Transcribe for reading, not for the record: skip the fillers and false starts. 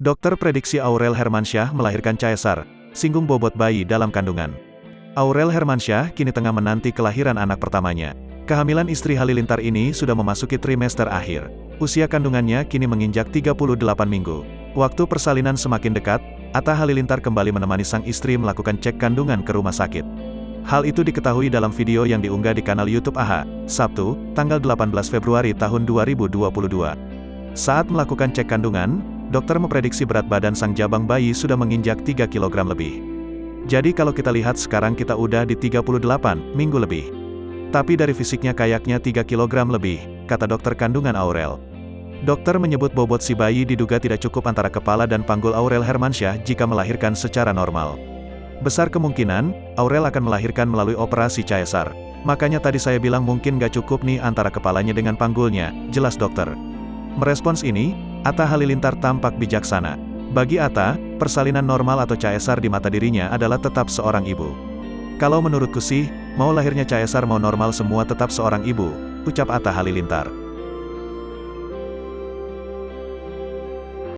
Dokter prediksi Aurel Hermansyah melahirkan Caesar, singgung bobot bayi dalam kandungan. Aurel Hermansyah kini tengah menanti kelahiran anak pertamanya. Kehamilan istri Halilintar ini sudah memasuki trimester akhir. Usia kandungannya kini menginjak 38 minggu. Waktu persalinan semakin dekat, Atta Halilintar kembali menemani sang istri melakukan cek kandungan ke rumah sakit. Hal itu diketahui dalam video yang diunggah di kanal YouTube AHA, Sabtu, tanggal 18 Februari tahun 2022. Saat melakukan cek kandungan, dokter memprediksi berat badan sang jabang bayi sudah menginjak 3 kg lebih. Jadi kalau kita lihat sekarang kita udah di 38 minggu lebih. Tapi dari fisiknya kayaknya 3 kg lebih, kata dokter kandungan Aurel. Dokter menyebut bobot si bayi diduga tidak cukup antara kepala dan panggul Aurel Hermansyah jika melahirkan secara normal. Besar kemungkinan, Aurel akan melahirkan melalui operasi Caesar. Makanya tadi saya bilang mungkin gak cukup nih antara kepalanya dengan panggulnya, jelas dokter. Merespons ini, Atta Halilintar tampak bijaksana. Bagi Atta, persalinan normal atau Caesar di mata dirinya adalah tetap seorang ibu. Kalau menurutku sih, mau lahirnya Caesar mau normal semua tetap seorang ibu, ucap Atta Halilintar.